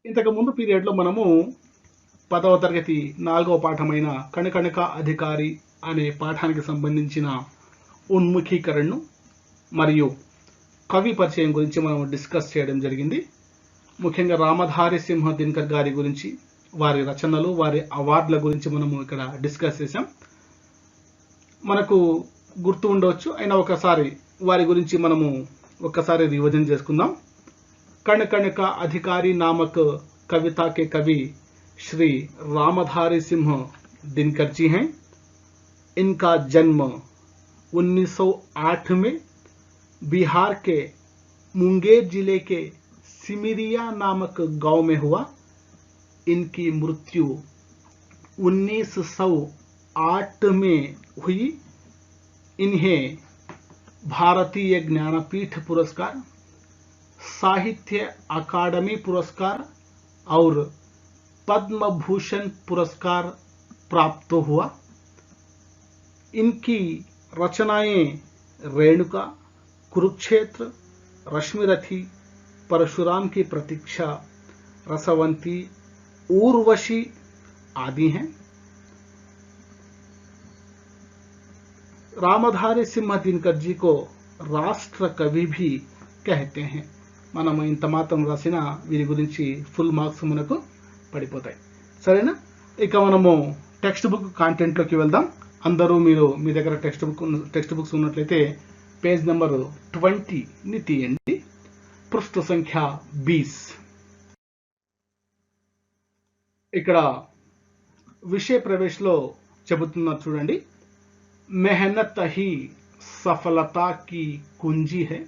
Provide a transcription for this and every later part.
ఇంతకు ముందు పీరియడ్లో మనము 10వ తరగతి 4వ పాఠమైన కణకణక అధికారి అనే పాఠానికి సంబంధించిన ఉన్ముఖీకరణను మరియు కవి పరిచయం గురించి మనం డిస్కస్ చేయడం జరిగింది. ముఖ్యంగా రామధారి సింహ దినకర్ గారి గురించి, వారి రచనలు, వారి అవార్డుల గురించి మనము ఇక్కడ డిస్కస్ చేసాం. మనకు గుర్తు ఉండవచ్చు, అయినా ఒకసారి వారి గురించి మనము ఒక్కసారి రివిజన్ చేసుకుందాం. कणकणक अधिकारी नामक कविता के कवि श्री रामधारी सिंह दिनकर जी हैं. इनका जन्म 1908 में बिहार के मुंगेर जिले के सिमरिया नामक गांव में हुआ. इनकी मृत्यु 1908 में हुई. इन्हें भारतीय ज्ञानपीठ पुरस्कार, साहित्य अकादमी पुरस्कार और पद्म भूषण पुरस्कार प्राप्त हुआ. इनकी रचनाएं रेणुका, कुरुक्षेत्र, रश्मिरथी, परशुराम की प्रतीक्षा, रसवंती, उर्वशी आदि हैं. रामधारी सिंह दिनकर जी को राष्ट्र कवि भी कहते हैं. మనం ఇంత మాత్రం రాసిన వీరి గురించి ఫుల్ మార్క్స్ మనకు పడిపోతాయి. సరేనా? ఇక మనము టెక్స్ట్ బుక్ కాంటెంట్లోకి వెళ్దాం. అందరూ మీరు మీ దగ్గర టెక్స్ట్ బుక్స్ ఉన్నట్లయితే పేజ్ నెంబర్ 20ని తీయండి. పృష్ఠ సంఖ్య 20. ఇక్కడ విషయ ప్రవేశ్లో చెబుతున్నారు చూడండి. మెహనత్ హీ సఫలతా की कुंजी है.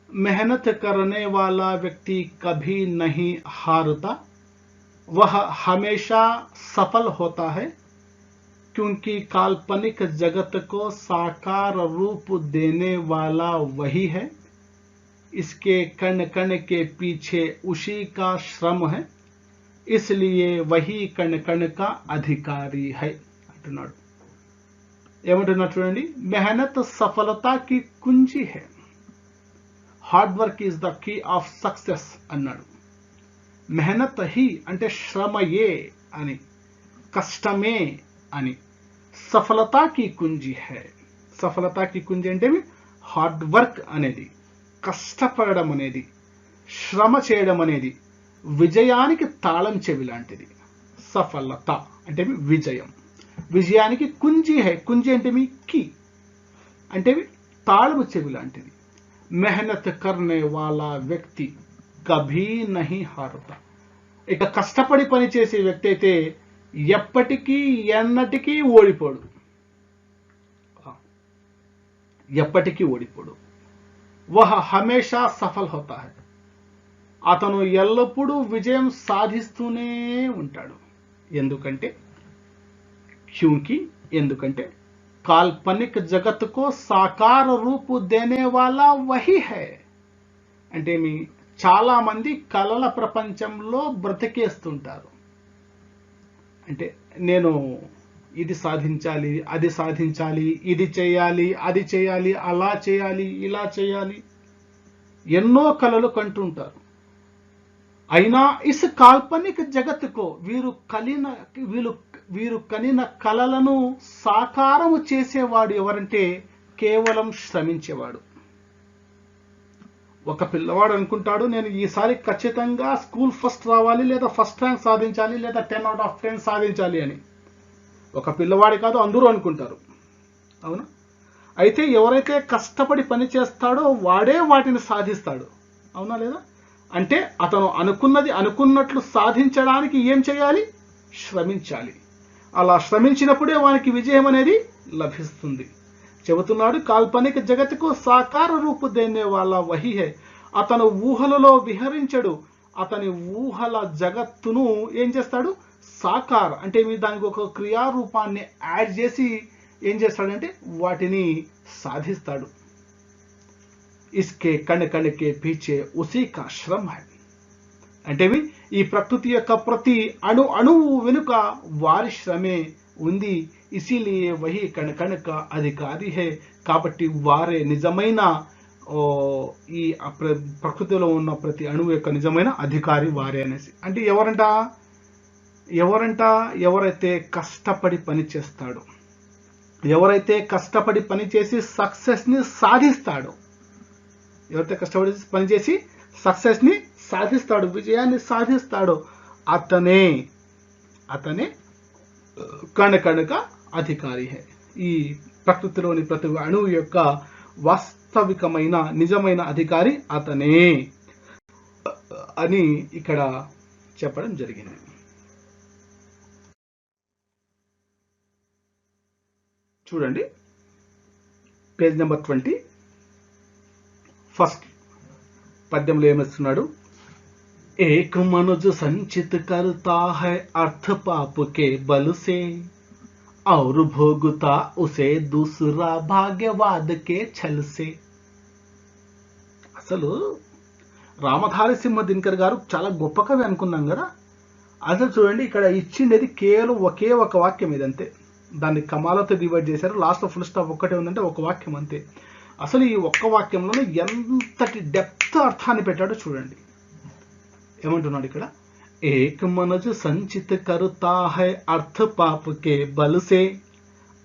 मेहनत करने वाला व्यक्ति कभी नहीं हारता, वह हमेशा सफल होता है, क्योंकि काल्पनिक जगत को साकार रूप देने वाला वही है. इसके कण कण के पीछे उसी का श्रम है, इसलिए वही कण कण का अधिकारी है అంటున్నాడు. ఏమంటున్నాడు చూడండి. మెహనత్ సఫలతా కి కుంజీ హై, hard work is the key of success అన్నాడు. మెహనత్ హీ అంటే శ్రమయే అని, కష్టమే అని. సఫలతాకి కుంజి హై, సఫలతాకి కుంజి అంటే హార్డ్ వర్క్ అనేది, కష్టపడడం అనేది, శ్రమ చేయడం అనేది విజయానికి తాళం చెవి లాంటిది. సఫలత అంటే విజయం, విజయానికి కుంజి హై. కుంజి అంటే కీ అంటే తాళము చెవి లాంటిది. मेहनत करने वाला व्यक्ति कभी नहीं हारता. ఇక కష్టపడి పని చేసే వ్యక్తి అయితే ఎప్పటికీ ఎన్నటికీ ఓడిపోడు, ఎప్పటికీ ఓడిపోడు. వహ హమేషా సఫల్ హోతా హై, అతను ఎల్లప్పుడూ విజయం సాధిస్తూనే ఉంటాడు. ఎందుకంటే ఎందుకంటే काल्पनिक जगत को साकार रूप देने वाला वही है. అంటే మీ చాలా మంది కలల ప్రపంచంలో బ్రతికేస్తుంటారు. అంటే నేను ఇది సాధించాలి, అది సాధించాలి, ఇది చేయాలి, అది చేయాలి, అలా చేయాలి, ఇలా చేయాలి, ఎన్నో కలలు కంటుంటారు. అయినా ఇస్ కాల్పనిక జగత్తుకో వీరు కనిన కలలను సాకారము చేసేవాడు ఎవరంటే కేవలం శ్రమించేవాడు. ఒక పిల్లవాడు అనుకుంటాడు, నేను ఈసారి ఖచ్చితంగా స్కూల్ ఫస్ట్ రావాలి, లేదా ఫస్ట్ ర్యాంక్ సాధించాలి, లేదా 10 out of 10 సాధించాలి అని. ఒక పిల్లవాడి కాదు, అందరూ అనుకుంటారు. అవునా? అయితే ఎవరైతే కష్టపడి పని చేస్తాడో వాడే వాటిని సాధిస్తాడు. అవునా లేదా? అంటే అతను అనుకున్నది అనుకున్నట్లు సాధించడానికి ఏం చేయాలి? శ్రమించాలి. అలా శ్రమించినప్పుడే వానికి విజయం అనేది లభిస్తుంది. చెబుతున్నాడు, కాల్పనిక జగత్తుకు సాకార రూపు దేనే వాళ్ళ వహీ హై. అతను ఊహలలో విహరించడు, అతని ఊహల జగత్తును ఏం చేస్తాడు? సాకార అంటే దానికి ఒక క్రియారూపాన్ని యాడ్ చేసి ఏం చేస్తాడంటే వాటిని సాధిస్తాడు. ఇస్కే కణ కణకే పీచే ఉసీ కా శ్రమ హై. అంటే ఈ ప్రకృతి యొక్క ప్రతి అణువు వెనుక వారి శ్రమే ఉంది. ఇసిలియే వహీ కణ కణక అధికారి హై. కాబట్టి వారే నిజమైన ఈ ప్రకృతిలో ఉన్న ప్రతి అణువు యొక్క నిజమైన అధికారి వారే అనేసి. అంటే ఎవరంట? ఎవరైతే కష్టపడి పని చేస్తాడో, ఎవరైతే కష్టపడి పని చేసి సక్సెస్ని సాధిస్తాడో, ఎవరైతే కష్టపడి పనిచేసి సక్సెస్ని సాధిస్తాడో, విజయాన్ని సాధిస్తాడో, అతనే కణకణక అధికారి హే. ఈ ప్రకృతిలోని ప్రతి అణువు యొక్క వాస్తవికమైన నిజమైన అధికారి అతనే అని ఇక్కడ చెప్పడం జరిగింది. చూడండి పేజ్ నెంబర్ 20. ఫస్ట్ పద్యంలో ఏమిస్తున్నాడు? एक मनुज संचित करता है अर्थ पाप के बल से और भोगता उसे दूसरा भाग्यवाद के छल से. అసలు రామధారి సింహ దినకర్ గారు చాలా గొప్ప కవి అనుకున్నాం కదా. అసలు చూడండి ఇక్కడ ఇచ్చిండేది కేవలం ఒకే ఒక వాక్యం, ఇదంతే. దాన్ని కమాలతో డివైడ్ చేశారు, లాస్ట్లో ఫుల్ స్టాప్ ఒక్కటే ఉందంటే ఒక వాక్యం అంతే. అసలు ఈ ఒక్క వాక్యంలోనే ఎంతటి డెప్త్ అర్థాన్ని పెట్టాడో చూడండి. ఏమంటున్నాడు ఇక్కడ? ఏక్ మనజ్ సంచిత కరుతా హై అర్థ పాప కే బల్ సే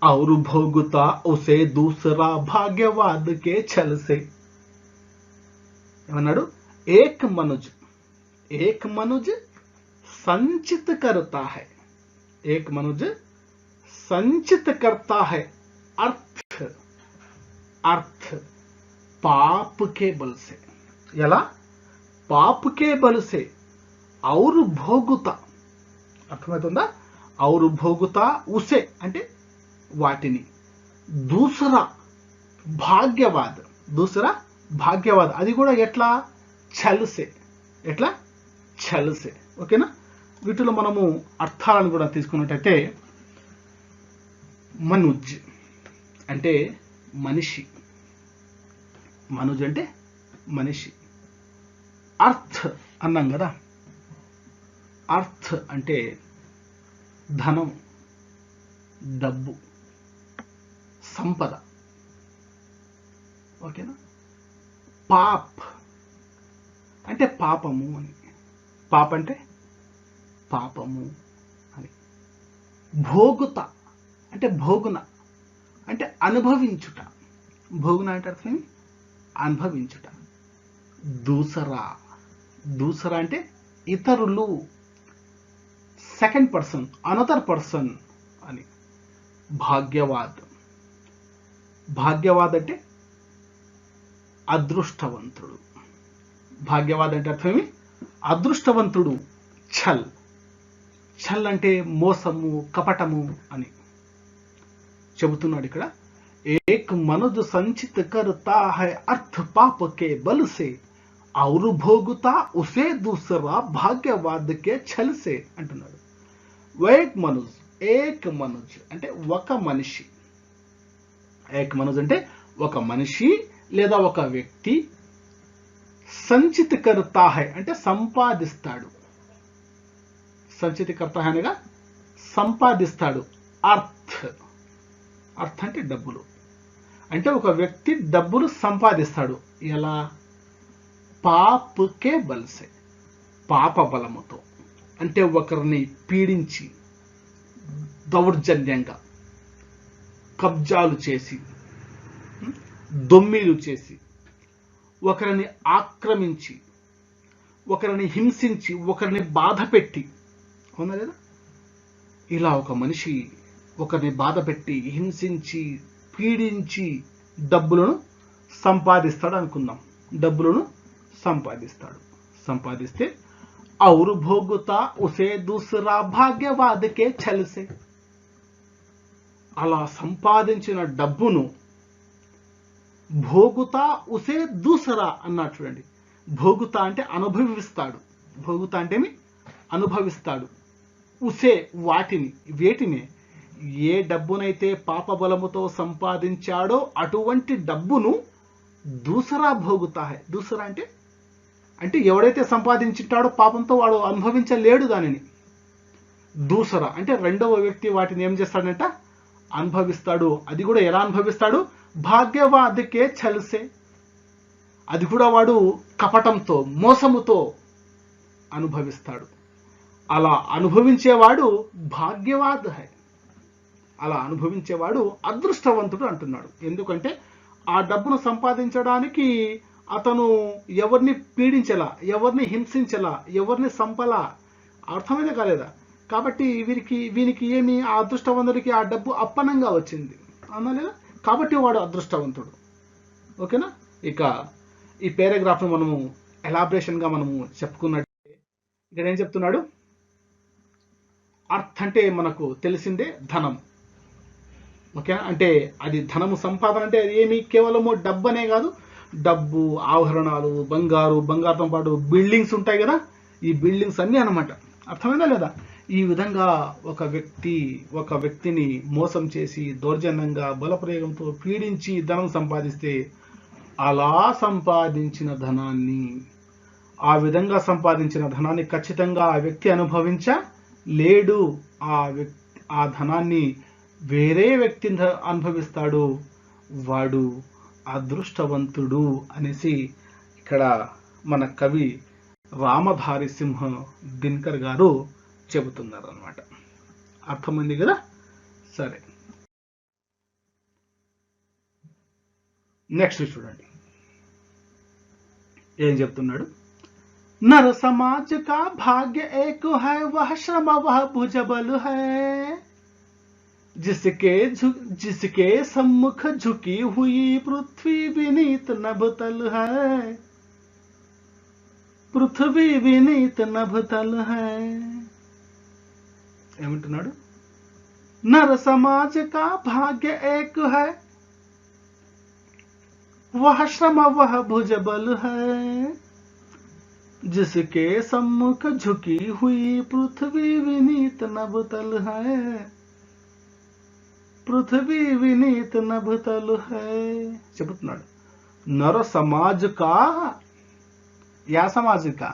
और भोगता उसे दूसरा भाग्यवाद के छल से. ఏమన్నాడు? ఏక్ మనుజ్ సంచిత करता है, एक मनुज संचित करता है अर्थ पाप के बल से. ఎలా? पाप के बल से और भोगता. అర్థమవుతుందా? और भोगता उसे అంటే వాటిని, दूसरा भाग्यवाद అది కూడా ఎట్లా? ఛల్ సే. ఓకేనా? వీటిలో మనము అర్థాలను కూడా తీసుకున్నట్టయితే మనుజ్ అంటే మనిషి, మనుజ్ అంటే మనిషి. అర్థ్ అన్నాం కదా, అర్థ్ అంటే ధనం, డబ్బు, సంపద. ఓకేనా? పాప్ అంటే పాపము అని, పాప అంటే పాపము అని. భోగుత అంటే భోగున అంటే అనుభవించుట, భోగున అంటే అర్థం అనుభవించుట. దూసరా అంటే ఇతరులు, సెకండ్ పర్సన్, అనదర్ పర్సన్ అని. భాగ్యవాద్ అంటే అదృష్టవంతుడు. భాగ్యవాద్ అంటే అర్థమేమి? అదృష్టవంతుడు. ఛల్ అంటే మోసము, కపటము అని చెబుతున్నాడు ఇక్కడ. ఏక్ మనుజ్ సంచిత करता है अर्थ पाप के बल से और भोगता उसे दूसरा भाग्यवाद के छल से అంటున్నాడు. ఏక్ మనుజ్ అంటే ఒక మనిషి. ఏక్ మనుజ్ అంటే ఒక మనిషి లేదా ఒక వ్యక్తి. సంచిత करता है అంటే సంపాదిస్తాడు. సంచిత करता है అనగా సంపాదిస్తాడు. అర్థ్ అంటే డబ్బులు. అంటే ఒక వ్యక్తి డబ్బులు సంపాదిస్తాడు. ఎలా? పాపకే బల్సే, పాప బలముతో. అంటే ఒకరిని పీడించి, దౌర్జన్యంగా కబ్జాలు చేసి, దొమ్మిలు చేసి, ఒకరిని ఆక్రమించి, ఒకరిని హింసించి, ఒకరిని బాధ పెట్టి, అవునా లేదా? ఇలా ఒక మనిషి ఒకరిని బాధ పెట్టి, హింసించి, పీడించి డబ్బులను సంపాదిస్తాడు అనుకుందాం. డబ్బులను సంపాదిస్తే और भोगता उसे दूसरा भाग्यवाद के छल से. అలా సంపాదించిన డబ్బును భోగుతా ఉసే దూసరా అన్నాడు. చూడండి, భోగుతా అంటే అనుభవిస్తాడు. భోగుతా అంటే అనుభవిస్తాడు. ఉసే వేటిని ఏ డబ్బునైతే పాప బలముతో సంపాదించాడో అటువంటి డబ్బును దూసరా భోగుతా హై. దూసరా అంటే ఎవడైతే సంపాదించుంటాడో పాపంతో వాడు అనుభవించలేడు దానిని. దూసరా అంటే రెండవ వ్యక్తి వాటిని ఏం చేస్తాడంట? అనుభవిస్తాడు. అది కూడా ఎలా అనుభవిస్తాడు? భాగ్యవాదకే ఛల్సే. అది కూడా వాడు కపటంతో మోసముతో అనుభవిస్తాడు. అలా అనుభవించేవాడు భాగ్యవాద్ హై, అలా అనుభవించేవాడు అదృష్టవంతుడు అంటున్నాడు. ఎందుకంటే ఆ డబ్బును సంపాదించడానికి అతను ఎవరిని పీడించలా, ఎవరిని హింసించలా, ఎవరిని సంపలా. అర్థమైందా కాలేదా? కాబట్టి వీనికి ఏమి, ఆ అదృష్టవంతుడికి ఆ డబ్బు అప్పనంగా వచ్చింది అన్నా లేదా? కాబట్టి వాడు అదృష్టవంతుడు. ఓకేనా? ఇక ఈ పారాగ్రాఫ్ను మనము ఎలాబరేషన్గా మనము చెప్పుకున్నట్టు ఇక్కడ ఏం చెప్తున్నాడు? అర్థ అంటే మనకు తెలిసిందే ధనం. ఓకేనా? అంటే అది ధనము సంపాదన అంటే అది ఏమి కేవలము డబ్బు అనే కాదు, డబ్బు, ఆభరణాలు, బంగారుతో పాటు బిల్డింగ్స్ ఉంటాయి కదా, ఈ బిల్డింగ్స్ అన్నీ అనమాట. అర్థమైందా లేదా? ఈ విధంగా ఒక వ్యక్తిని మోసం చేసి దౌర్జన్యంగా బలప్రయోగంతో పీడించి ధనం సంపాదిస్తే అలా సంపాదించిన ధనాన్ని, ఆ విధంగా సంపాదించిన ధనాన్ని ఖచ్చితంగా ఆ వ్యక్తి అనుభవించలేడు. ఆ ధనాన్ని వేరే వ్యక్తి అనుభవిస్తాడు, వాడు అదృష్టవంతుడు అనేసి ఇక్కడ మన కవి రామధారి సింహ దినకర్ గారు చెబుతున్నారు అన్నమాట. అర్థమైంది కదా? సరే, నెక్స్ట్ చూడండి ఏం చెప్తున్నాడు. नर समाज का भाग्य एक है, वह श्रम वह भुजबल है, जिसके सम्मुख झुकी हुई पृथ्वी विनीत नभतल है, पृथ्वी विनीत नभतल है. ఏమంటున్నాడు? नर समाज का भाग्य एक है, वह श्रम वह भुजबल है, जिसके सम्मुख झुकी हुई पृथ्वी विनीत नभतल है, पृथ्वी विनीत नभतल है. చెబుతున్నాడు नर समाज का, या समाज का,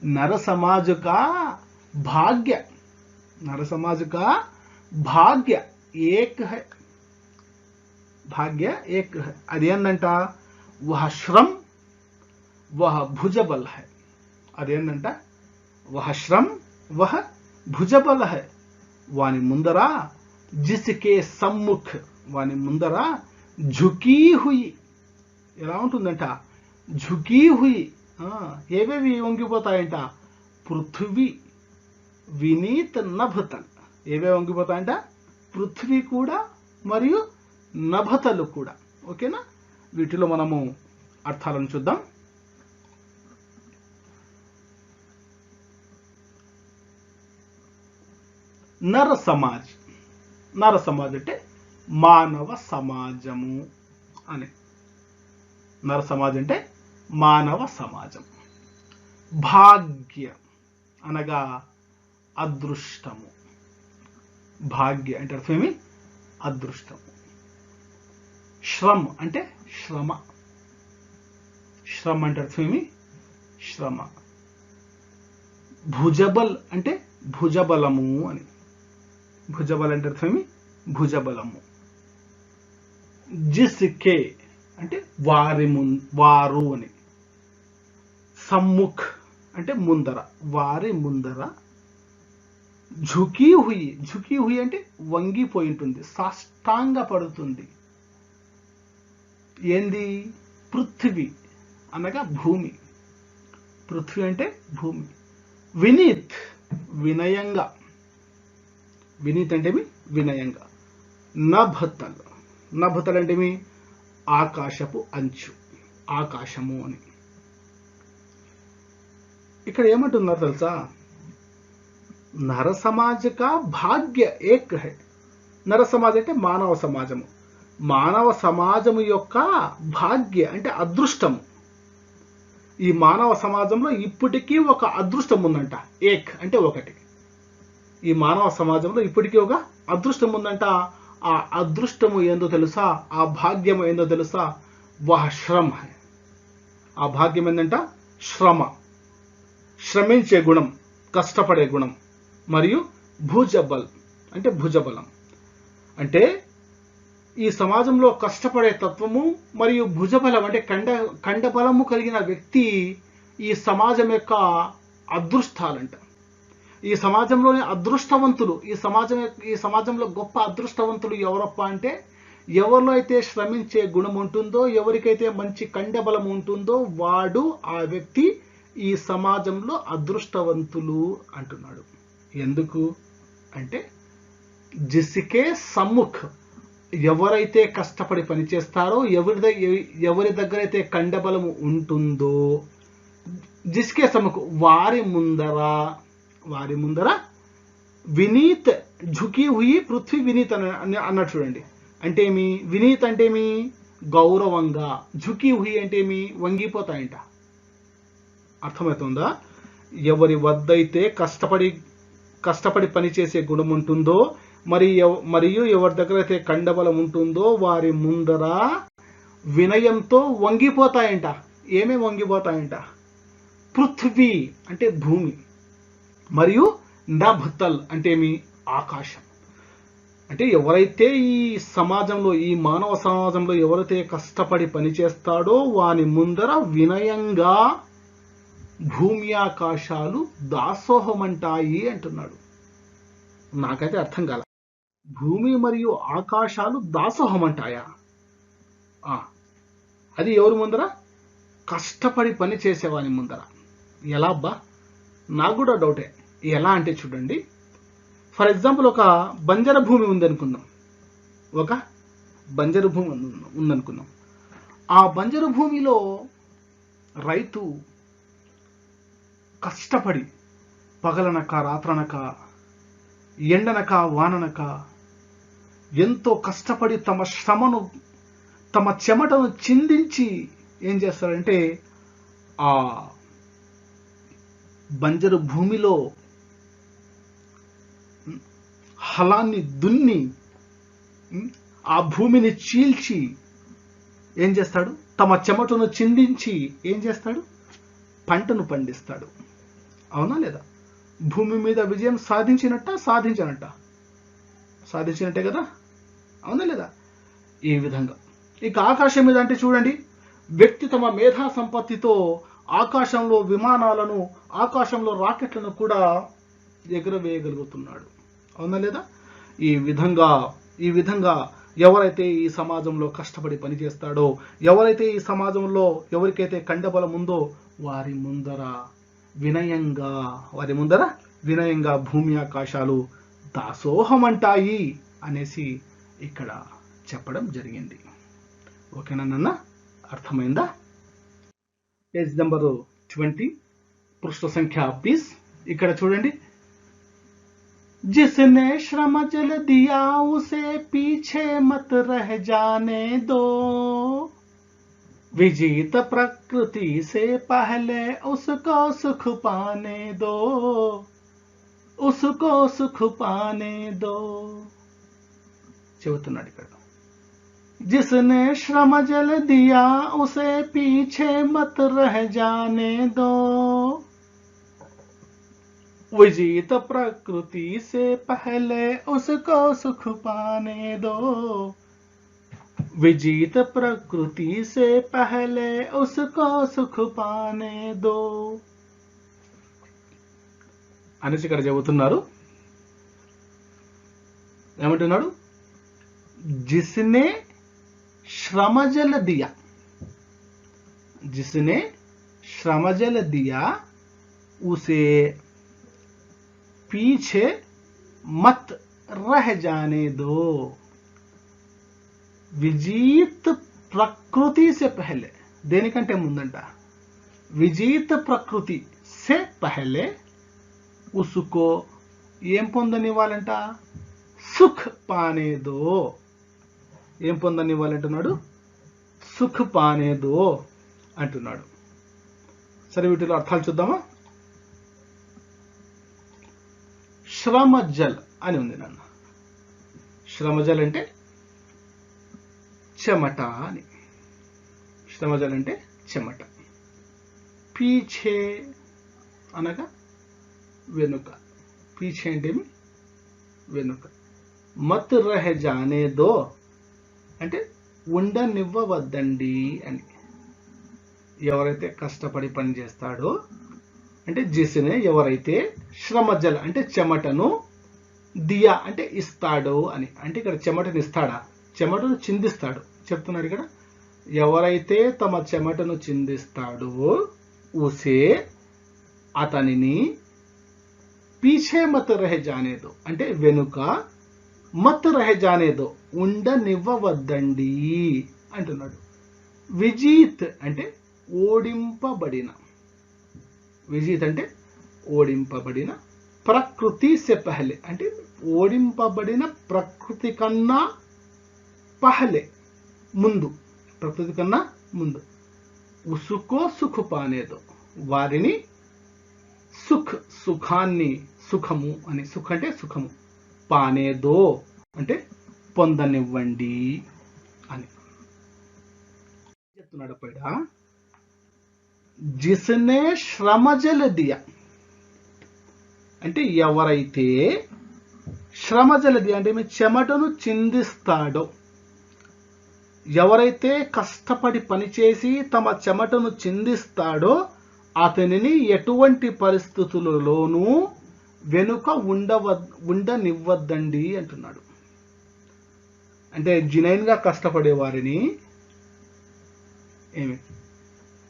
नर समाज का भाग्य, नर समाज का भाग्य एक है, भाग्य एक है. అది ఏందంట? वह श्रम वह भुजबल है. అదేంటంట? वह श्रम वह भुजबल है. వాని ముందర जिसके सम्मुख, వాని ముందర झुकी हुई, ఎలా ఉంటుందంట? झुकी हुई. ఏవేవి వంగిపోతాయంట? పృథ్వీ వినీత్ నభతల్. ఏవేవి వంగిపోతాయంట? పృథ్వీ కూడా మరియు నభతలు కూడా. ఓకేనా? వీటిలో మనము అర్థాలను చూద్దాం. నర సమాజ్, నర సమాజ్ అంటే మానవ సమాజము అని. నర సమాజ్ అంటే మానవ సమాజం. భాగ్య అనగా అదృష్టము. భాగ్య అంటే అర్థమేమి? అదృష్టము. శ్రమ్ అంటే శ్రమ. శ్రమ అంటే అర్థమేమి? శ్రమ. భుజబల్ అంటే భుజబలము అని. భుజబల్ అంటే అర్థమేమి? భుజబలము. జిస్కే అంటే వారు అని. సమ్ముఖ్ అంటే ముందర, వారి ముందర. ఝుకీ హుయి, ఝుకీ హుయి అంటే వంగిపోయి ఉంటుంది, సాష్టాంగ పడుతుంది. ఏంది? పృథ్వీ అనగా భూమి. పృథ్వీ అంటే భూమి. వినీత్ వినయంగా, వినీత్ అంటేమి? వినయంగా. నభతల్, నభతల్ అంటేమి? ఆకాశపు అంచు, ఆకాశము అని. ఇక్కడ ఏమంటున్నారు తెలుసా? నర సమాజ్ కా భాగ్య ఏక్ హై. నర సమాజ్ అంటే మానవ సమాజము. మానవ సమాజము యొక్క భాగ్య అంటే అదృష్టము. ఈ మానవ సమాజంలో ఇప్పటికీ ఒక అదృష్టం ఉందంట. ఏక్ అంటే ఒకటి. ఈ మానవ సమాజంలో ఇప్పటికీ ఒక అదృష్టం ఉందంట. ఆ అదృష్టము ఏందో తెలుసా? ఆ భాగ్యము ఏందో తెలుసా? వహ శ్రమ. ఆ భాగ్యం ఏందంట? శ్రమ, శ్రమించే గుణం, కష్టపడే గుణం. మరియు భుజబల్ అంటే భుజబలం. అంటే ఈ సమాజంలో కష్టపడే తత్వము మరియు భుజబలం అంటే కండబలము కలిగిన వ్యక్తి ఈ సమాజం యొక్క అదృష్టాలంట. ఈ సమాజంలోని అదృష్టవంతులు, ఈ సమాజంలో గొప్ప అదృష్టవంతులు ఎవరప్ప అంటే ఎవరిలో అయితే శ్రమించే గుణం ఉంటుందో, ఎవరికైతే మంచి కండబలం ఉంటుందో వాడు, ఆ వ్యక్తి ఈ సమాజంలో అదృష్టవంతులు అంటున్నాడు. ఎందుకు అంటే జిస్కే సమ్ముఖ్, ఎవరైతే కష్టపడి పనిచేస్తారో, ఎవరి దగ్గర అయితే కండబలము ఉంటుందో, జిస్కే సమ్ముఖ్ వారి ముందర వినీత్ ఝుకి హుయి పృథ్వీ వినీత్ అన్నట్టు చూడండి. అంటే ఏమి? వినీత్ అంటే ఏమి? గౌరవంగా. ఝుకి హుయి అంటే ఏమి? వంగిపోతాయంట. అర్థమవుతుందా? ఎవరి వద్దైతే కష్టపడి పనిచేసే గుణం ఉంటుందో మరియు ఎవరి దగ్గర అయితే కండబలం ఉంటుందో వారి ముందర వినయంతో వంగిపోతాయంట. ఏమేమి వంగిపోతాయంట? పృథ్వీ అంటే భూమి, మరియు నభతల్ అంటే ఏమి? ఆకాశం. అంటే ఎవరైతే ఈ సమాజంలో, ఈ మానవ సమాజంలో ఎవరైతే కష్టపడి పనిచేస్తాడో వాని ముందర వినయంగా భూమి ఆకాశాలు దాసోహమంటాయి అంటున్నాడు. నాకైతే అర్థం కాల. భూమి మరియు ఆకాశాలు దాసోహమంటాయా? అది ఎవరి ముందర? కష్టపడి పని చేసేవాని ముందర. ఎలా అబ్బా? నాకు కూడా డౌటే. ఎలా అంటే చూడండి, ఫర్ ఎగ్జాంపుల్ ఒక బంజర భూమి ఉందనుకుందాం. ఆ బంజరు భూమిలో రైతు కష్టపడి పగలనక రాత్రనక ఎండనక వాననక ఎంతో కష్టపడి తమ చెమటను చిందించి ఏం చేస్తారంటే ఆ బంజరు భూమిలో హలాన్ని దున్ని ఆ భూమిని చీల్చి ఏం చేస్తాడు? తమ చెమటను చిందించి ఏం చేస్తాడు? పంటను పండిస్తాడు. అవునా లేదా? భూమి మీద విజయం సాధించినట్టే కదా? అవునా లేదా? ఈ విధంగా ఇక ఆకాశం మీద అంటే చూడండి, వ్యక్తి తమ మేధా సంపత్తితో ఆకాశంలో విమానాలను, ఆకాశంలో రాకెట్లను కూడా ఎగురవేయగలుగుతున్నాడు. అవునా లేదా? ఈ విధంగా ఎవరైతే ఈ సమాజంలో కష్టపడి పనిచేస్తాడో, ఎవరైతే ఈ సమాజంలో ఎవరికైతే కండబలం ఉందో వారి ముందర వినయంగా భూమి ఆకాశాలు దాసోహమంటాయి అనేసి ఇక్కడ చెప్పడం జరిగింది. ఓకేనా నాన్న? అర్థమైందా? పేజ్ నెంబర్ 20, పృష్ఠ సంఖ్య 20. ఇక్కడ చూడండి, जिसने श्रम जल दिया उसे पीछे मत रह जाने दो, विजीत प्रकृति से पहले उसको सुख पाने दो, చెబుతున్నాడు ఇక్కడ. जिसने श्रम जल दिया उसे पीछे मत रह जाने दो, विजीत प्रकृति से पहले उसको सुख पाने दो, विजीत प्रकृति से पहले उसको सुख पाने दो అనేసి ఇక్కడ చెబుతున్నారు. ఏమంటున్నాడు? जिसने श्रम जल दिया उसे पीछे मत रह जाने दो, विजीत प्रकृति से पहले, దేనికంటే ముందంట, విజీత ప్రకృతి సే పహలే ఉసుకో ఏం పొందనివ్వాలంట? సుఖ్ పానే దో. ఏం పొందనివ్వాలంటున్నాడు? సుఖ్ పానే దో అంటున్నాడు. సరే, వీటిలో అర్థాలు చూద్దామా? శ్రమజల్ అని ఉంది నాన్న. శ్రమజల్ అంటే చెమట అని. శ్రమజల్ అంటే చెమట. పీఛే అనగా వెనుక. పీఛే అంటే వెనుక. మత్ రహ జానే దో అంటే ఉండనివ్వవద్దండి అని. ఎవరైతే కష్టపడి పని చేస్తాడో అంటే జిస్నే ఎవరైతే శ్రమజల అంటే చెమటను దియా అంటే ఇస్తాడో అని. అంటే ఇక్కడ చెమటను ఇస్తాడా, చెమటను చిందిస్తాడు చెప్తున్నాడు ఇక్కడ. ఎవరైతే తమ చెమటను చిందిస్తాడో ఉసే అతనిని పీछे మత్ రహ జానే దో అంటే వెనుక మత్ రహ జానే దో ఉండనివ్వవద్దండి అంటున్నాడు. విజీత్ అంటే ఓడింపబడిన, విజీత్ అంటే ఓడింపబడిన, ప్రకృతి సే పహలే అంటే ఓడింపబడిన ప్రకృతి కన్నా పహలే ముందు, ప్రకృతి కన్నా ముందు. ఉసుకో సుఖ పానేదో వారిని సుఖ్ సుఖాన్ని, సుఖము అని, సుఖ అంటే సుఖము, పానేదో అంటే పొందనివ్వండి అని చెప్తున్నాడు. పైడ జిస్నే శ్రమజల దియా అంటే ఎవరైతే శ్రమజల దియా అంటే మీ చెమటను చిందిస్తాడో, ఎవరైతే కష్టపడి పనిచేసి తమ చెమటను చిందిస్తాడో అతనిని ఎటువంటి పరిస్థితులలోనూ వెనుక ఉండనివ్వద్దండి అంటున్నాడు. అంటే జినైన్గా కష్టపడే వారిని, ఏమి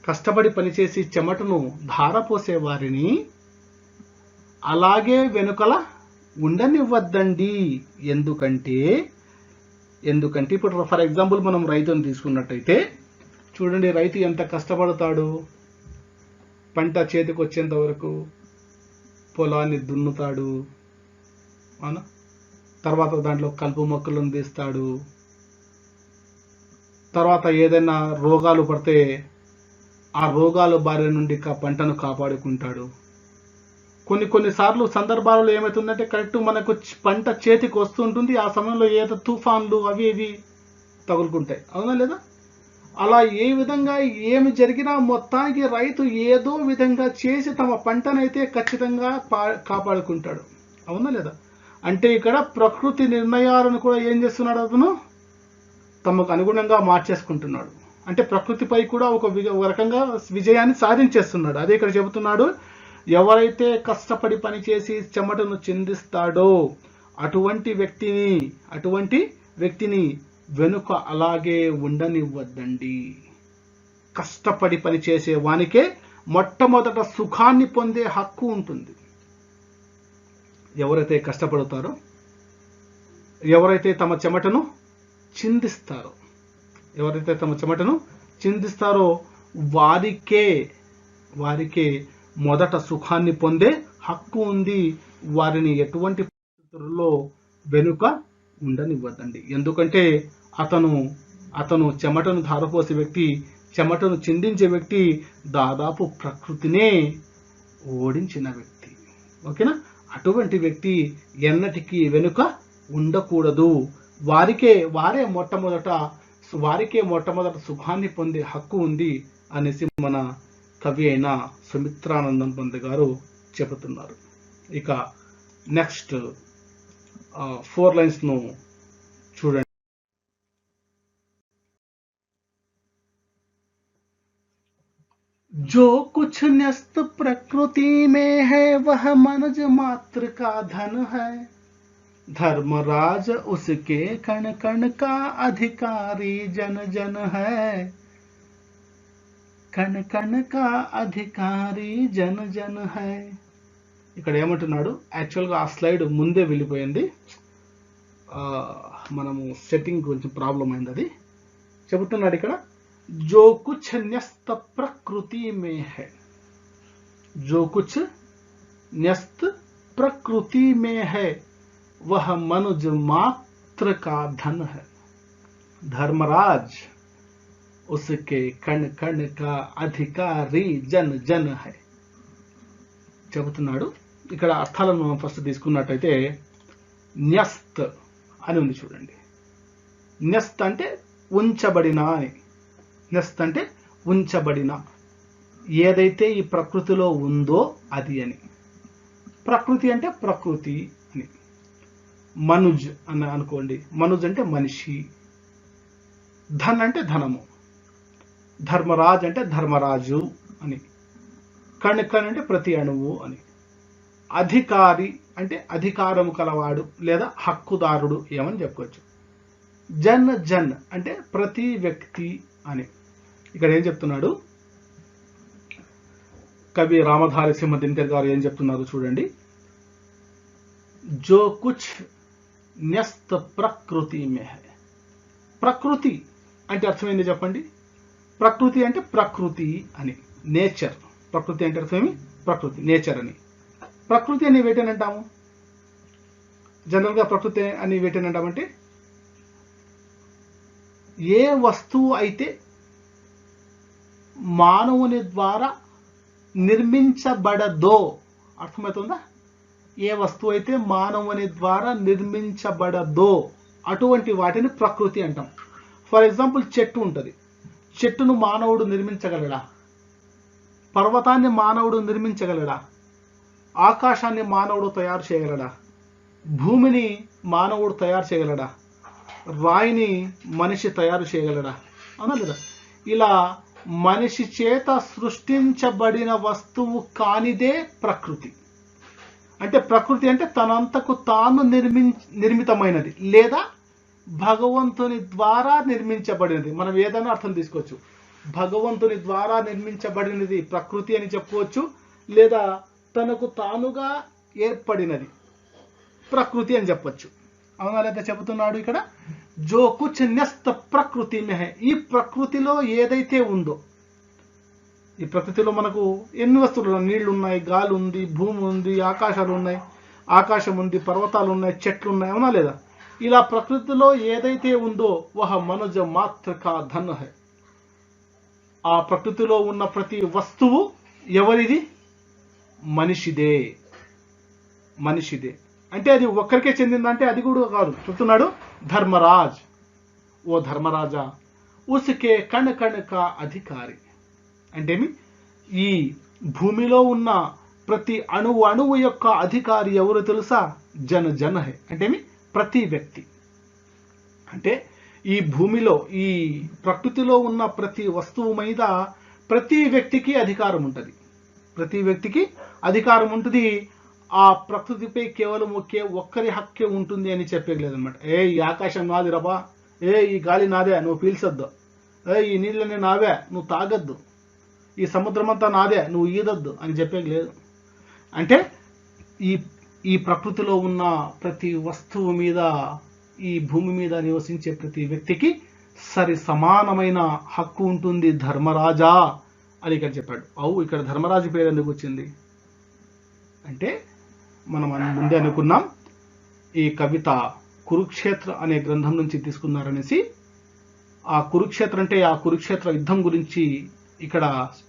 కష్టపడి పనిచేసి చెమటను ధారపోసే వారిని అలాగే వెనుకల ఉండనివ్వద్దండి. ఎందుకంటే ఇప్పుడు ఫర్ ఎగ్జాంపుల్ మనం రైతుని తీసుకున్నట్టయితే చూడండి, రైతు ఎంత కష్టపడతాడు. పంట చేతికి వచ్చేంత వరకు పొలాన్ని దున్నుతాడు, అవునా, తర్వాత దాంట్లో కలుపు మొక్కలను తీస్తాడు, తర్వాత ఏదైనా రోగాలు పడితే ఆ రోగాల బారి నుండి పంటను కాపాడుకుంటాడు. కొన్నిసార్లు సందర్భాలలో ఏమవుతుందంటే కరెక్ట్ మనకు పంట చేతికి వస్తుంటుంది, ఆ సమయంలో ఏదో తుఫాన్లు అవి ఇవి తగులుకుంటాయి, అవునా లేదా? అలా ఏ విధంగా ఏమి జరిగినా మొత్తానికి రైతు ఏదో విధంగా చేసి తమ పంటనైతే ఖచ్చితంగా కాపాడుకుంటాడు, అవునా లేదా? అంటే ఇక్కడ ప్రకృతి నిర్ణయాలను కూడా ఏం చేస్తున్నాడు, అతను తమకు అనుగుణంగా మార్చేసుకుంటున్నాడు. అంటే ప్రకృతిపై కూడా ఒక రకంగా విజయాన్ని సాధించేస్తున్నాడు. అదే ఇక్కడ చెబుతున్నాడు, ఎవరైతే కష్టపడి పనిచేసి చెమటను చిందిస్తాడో అటువంటి వ్యక్తిని వెనుక అలాగే ఉండనివ్వద్దండి. కష్టపడి పనిచేసే వానికే మొట్టమొదట సుఖాన్ని పొందే హక్కు ఉంటుంది. ఎవరైతే కష్టపడతారో, ఎవరైతే తమ చెమటను చిందిస్తారో వారికే మొదట సుఖాన్ని పొందే హక్కు ఉంది. వారిని ఎటువంటి పరిస్థితుల్లో వెనుక ఉండనివ్వద్దండి. ఎందుకంటే అతను చెమటను ధారపోసే వ్యక్తి, చెమటను చిందించే వ్యక్తి దాదాపు ప్రకృతినే ఓడించిన వ్యక్తి, ఓకేనా? అటువంటి వ్యక్తి ఎన్నటికీ వెనుక ఉండకూడదు. వారికే మొట్టమొదట సుఖాన్ని పొందే హక్కు ఉంది అనేసి మన కవి అయిన సుమిత్రానందన్ పంత్ గారు చెబుతున్నారు. ఇక నెక్స్ట్ 4 lines ను చూడండి. जो कुछ न्यस्त प्रकृति में है वह मनुज मात्र का धन है, धर्मराज उसके कण कण का अधिकारी जन जन है, कण कण का अधिकारी जन जन है. ఇక్కడ ఏమంటున్నాడు, యాక్చువల్గా ఆ స్లైడ్ ముందే వెళ్ళిపోయింది, మనము సెట్టింగ్ కొంచెం ప్రాబ్లం అయింది. అది చెబుతున్నాడు ఇక్కడ, जो कुछ न्यस्त प्रकृति में है, जो कुछ न्यस्त प्रकृति में है वह मनुज मात्र का धन है, धर्मराज उसके कण कण का अधिकारी जन जन है. చెబుతున్నాడు. ఇక్కడ అర్థాలను మనం ఫస్ట్ తీసుకున్నట్టయితే న్యస్త్ అని ఉంది చూడండి. న్యస్త్ అంటే ఉంచబడిన అని, న్యస్త్ అంటే ఉంచబడిన, ఏదైతే ఈ ప్రకృతిలో ఉందో అది అని. ప్రకృతి అంటే ప్రకృతి అని. మనుజ్ అని అనుకోండి, మనుజ్ అంటే మనిషి, ధన్ అంటే ధనము, ధర్మరాజ్ అంటే ధర్మరాజు అని, కణ్ కణ్ అంటే ప్రతి అణువు అని, అధికారి అంటే అధికారము కలవాడు లేదా హక్కుదారుడు ఏమని చెప్పుకోవచ్చు. జన్ జన్ అంటే ప్రతి వ్యక్తి అని. ఇక్కడ ఏం చెప్తున్నాడు కవి రామధారి సింహ దినకర్ గారు ఏం చెప్తున్నారు చూడండి. జో కుచ్ న్యస్త ప్రకృతి మే హై. ప్రకృతి అంటే అర్థమైంది చెప్పండి. ప్రకృతి అంటే ప్రకృతి అని, నేచర్. ప్రకృతి అంటే అర్థమేమి? ప్రకృతి, నేచర్ అని. ప్రకృతి అని వేటేనంటాము. జనరల్గా ప్రకృతి అని వేటేనంటామంటే ఏ వస్తువు అయితే మానవుని ద్వారా నిర్మించబడదో, అర్థమవుతుందా? ఏ వస్తువు అయితే మానవుని ద్వారా నిర్మించబడదో అటువంటి వాటిని ప్రకృతి అంటాం. ఫర్ ఎగ్జాంపుల్ చెట్టు ఉంటుంది. చెట్టును మానవుడు నిర్మించగలడా? పర్వతాన్ని మానవుడు నిర్మించగలడా? ఆకాశాన్ని మానవుడు తయారు చేయగలడా? భూమిని మానవుడు తయారు చేయగలడా? రాయిని మనిషి తయారు చేయగలడా? అవునా లేదా? ఇలా మనిషి చేత సృష్టించబడిన వస్తువు కానిదే ప్రకృతి. అంటే ప్రకృతి అంటే తనంతకు తాను నిర్మితమైనది లేదా భగవంతుని ద్వారా నిర్మించబడినది. మనం ఏదైనా అర్థం తీసుకోవచ్చు. భగవంతుని ద్వారా నిర్మించబడినది ప్రకృతి అని చెప్పుకోవచ్చు, లేదా తనకు తానుగా ఏర్పడినది ప్రకృతి అని చెప్పొచ్చు. అవునా లేదా? చెబుతున్నాడు ఇక్కడ జో కుచ్ న్యస్త ప్రకృతి మే హై. ఈ ప్రకృతిలో ఏదైతే ఉందో, ఈ ప్రకృతిలో మనకు ఎన్ని వస్తువులు, నీళ్లు ఉన్నాయి, గాలి ఉంది, భూమి ఉంది, ఆకాశాలు ఉన్నాయి, ఆకాశం ఉంది, పర్వతాలు ఉన్నాయి, చెట్లు ఉన్నాయి. అవునా లేదా? ఇలా ప్రకృతిలో ఏదైతే ఉందో వహ మనుజ మాత్ర కా ధన్ హై. ఆ ప్రకృతిలో ఉన్న ప్రతి వస్తువు ఎవరిది? మనిషిదే. మనిషిదే అంటే అది ఒక్కరికే చెందిందంటే అది కూడా కాదు. చెప్తున్నాడు ధర్మరాజ్, ఓ ధర్మరాజా, ఉసుకే కణ్ కణ్ కా అధికారి. అంటేమి ఈ భూమిలో ఉన్న ప్రతి అణువు అణువు యొక్క అధికారి ఎవరు తెలుసా? జన జన హై. అంటేమి ప్రతి వ్యక్తి. అంటే ఈ భూమిలో ఈ ప్రకృతిలో ఉన్న ప్రతి వస్తువు మీద ప్రతి వ్యక్తికి అధికారం ఉంటుంది. ప్రతి వ్యక్తికి అధికారం ఉంటుంది. ఆ ప్రకృతిపై కేవలం ఒక్కరి హక్కే ఉంటుంది అని చెప్పలేదన్నమాట. ఈ ఆకాశం నాది రబా, ఈ గాలి నాదే నువ్వు పీల్చొద్దు, ఈ నీళ్ళని నావే నువ్వు తాగొద్దు, ఈ సముద్రం అంతా నాదే నువ్వు ఈదొద్దు అని చెప్పలేదు. అంటే ఈ ప్రకృతిలో ఉన్న ప్రతి వస్తువు మీద, ఈ భూమి మీద నివసించే ప్రతి వ్యక్తికి సరి సమానమైన హక్కు ఉంటుంది ధర్మరాజా అని ఇక్కడ చెప్పాడు. ఇక్కడ ధర్మరాజు పేరు ఎందుకు వచ్చింది అంటే మనం ముందే అనుకున్నాం ఈ కవిత కురుక్షేత్ర అనే గ్రంథం నుంచి తీసుకున్నారనేసి. ఆ కురుక్షేత్ర అంటే ఆ కురుక్షేత్ర యుద్ధం గురించి, ఇక్కడ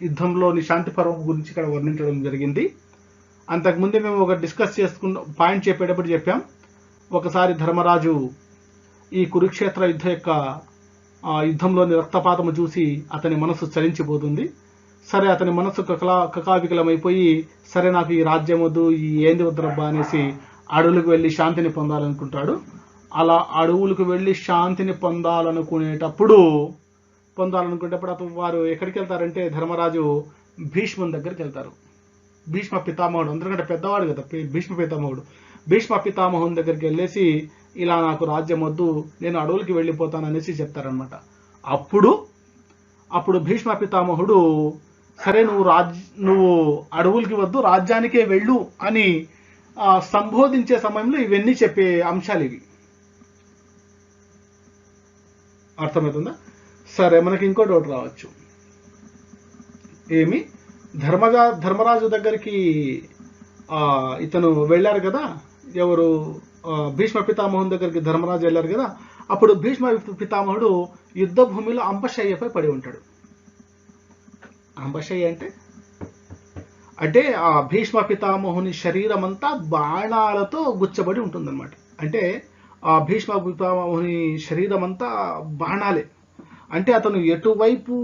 యుద్ధంలోని శాంతి పర్వం గురించి ఇక్కడ వర్ణించడం జరిగింది. అంతకుముందే మేము ఒక డిస్కస్ చేసుకున్న పాయింట్ చెప్పేటప్పుడు చెప్పాం. ఒకసారి ధర్మరాజు ఈ కురుక్షేత్ర యుద్ధంలోని రక్తపాతము చూసి అతని మనసు చలించిపోతుంది. సరే, అతని మనసు కకావికలమైపోయి, సరే నాకు ఈ రాజ్యం వద్దు, ఈ ఏంది వద్దరబ్బా అనేసి అడవులకు వెళ్ళి శాంతిని పొందాలనుకుంటాడు. అలా అడవులకు వెళ్ళి శాంతిని పొందాలనుకునేటప్పుడు అతను వారు ఎక్కడికి వెళ్తారంటే ధర్మరాజు భీష్ముని దగ్గరికి వెళ్తారు. భీష్మ పితామహుడు, అందరికంటే పెద్దవాడు కదా భీష్మ పితామహుడు. భీష్మ పితామహుని దగ్గరికి వెళ్ళేసి ఇలా నాకు రాజ్యం వద్దు, నేను అడవులకి వెళ్ళిపోతాను అనేసి చెప్తారనమాట. అప్పుడు భీష్మ పితామహుడు సరే నువ్వు అడవులకి వద్దు, రాజ్యానికే వెళ్ళు అని సంబోధించే సమయంలో ఇవన్నీ చెప్పే అంశాలు ఇవి. అర్థమవుతుందా? సరే, మనకి ఇంకో డౌట్ రావచ్చు. ఏమి ధర్మరాజు దగ్గరికి ఇతను వెళ్ళారు కదా, ఎవరు భీష్మ పితామహుని దగ్గరికి ధర్మరాజు వెళ్ళారు కదా. అప్పుడు భీష్మ పితామహుడు యుద్ధ భూమిలో అంపశయ్యపై పడి ఉంటాడు. అంపశయ్య అంటే ఆ భీష్మ పితామహుని శరీరం అంతా బాణాలతో గుచ్చబడి ఉంటుందన్నమాట. అంటే ఆ భీష్మ పితామహుని శరీరం అంతా బాణాలే. అంటే అతను ఎటువైపు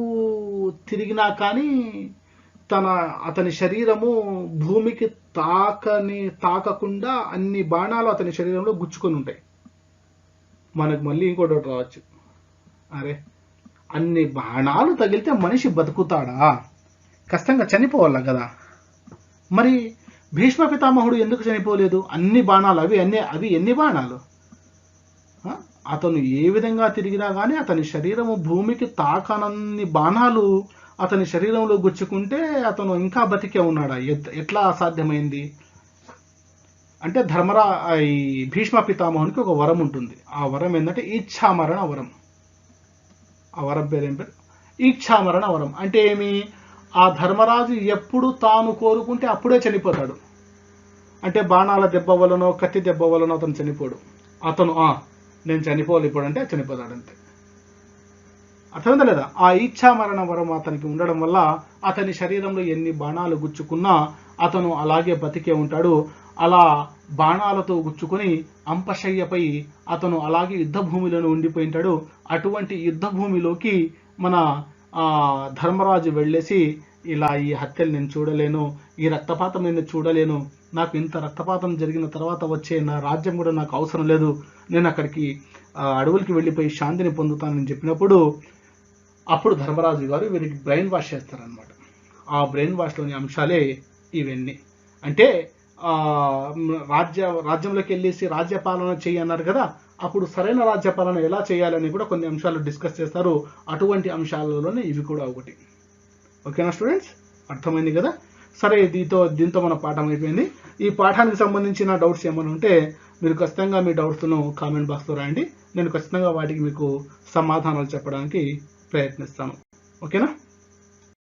తిరిగినా కానీ అతని శరీరము భూమికి తాకకుండా అన్ని బాణాలు అతని శరీరంలో గుచ్చుకొని ఉంటాయి. మనకు మళ్ళీ ఇంకో డౌట్ రావచ్చు. అరే అన్ని బాణాలు తగిలితే మనిషి బతుకుతాడా? కష్టంగా చనిపోవాలా కదా. మరి భీష్మ పితామహుడు ఎందుకు చనిపోలేదు? అన్ని బాణాలు అవి ఎన్ని బాణాలు? అతను ఏ విధంగా తిరిగినా కానీ అతని శరీరము భూమికి తాకనన్ని బాణాలు అతని శరీరంలో గుచ్చుకుంటే అతను ఇంకా బతికే ఉన్నాడా? ఎట్లా సాధ్యమైంది అంటే ఈ భీష్మ పితామహునికి ఒక వరం ఉంటుంది. ఆ వరం ఏంటంటే ఈచ్ఛామరణ వరం. ఆ వరం పేరేం పేరు? ఈచ్ఛామరణ వరం. అంటే ఏమి? ఆ ధర్మరాజు ఎప్పుడు తాను కోరుకుంటే అప్పుడే చనిపోతాడు. అంటే బాణాల దెబ్బ వలనో కత్తి దెబ్బ వలనో అతను చనిపోడు. అతను నేను చనిపోవాలి ఇప్పుడు అంటే చనిపోతాడు అంతే. అర్థమైందా లేదా? ఆ ఈచ్ఛామరణ వరం అతనికి ఉండడం వల్ల అతని శరీరంలో ఎన్ని బాణాలు గుచ్చుకున్నా అతను అలాగే బతికే ఉంటాడు. అలా బాణాలతో గుచ్చుకొని అంపశయ్యపై అతను అలాగే యుద్ధ భూమిలోనే ఉండిపోయింటాడు. అటువంటి యుద్ధ భూమిలోకి మన ధర్మరాజు వెళ్ళేసి ఇలా ఈ హత్యలు నేను చూడలేను, ఈ రక్తపాతం నేను చూడలేను, నాకు ఇంత రక్తపాతం జరిగిన తర్వాత వచ్చే నా రాజ్యం కూడా నాకు అవసరం లేదు, నేను అక్కడికి అడవులకి వెళ్ళిపోయి శాంతిని పొందుతానని చెప్పినప్పుడు అప్పుడు ధర్మరాజు గారు వీరికి బ్రెయిన్ వాష్ చేస్తారనమాట. ఆ బ్రెయిన్ వాష్లోని అంశాలే ఇవన్నీ. అంటే రాజ్యంలోకి వెళ్ళేసి రాజ్యపాలన చేయి అన్నారు కదా, అప్పుడు సరైన రాజ్యపాలన ఎలా చేయాలని కూడా కొన్ని అంశాలు డిస్కస్ చేస్తారు. అటువంటి అంశాలలోనే ఇవి కూడా ఒకటి. ఓకేనా స్టూడెంట్స్? అర్థమైంది కదా? సరే, దీంతో మన పాఠం అయిపోయింది. ఈ పాఠానికి సంబంధించిన డౌట్స్ ఏమైనా ఉంటే మీరు ఖచ్చితంగా మీ డౌట్స్ను కామెంట్ బాక్స్లో రాయండి. నేను ఖచ్చితంగా వాటికి మీకు సమాధానాలు చెప్పడానికి ప్రయత్నిస్తాను. ఓకేనా?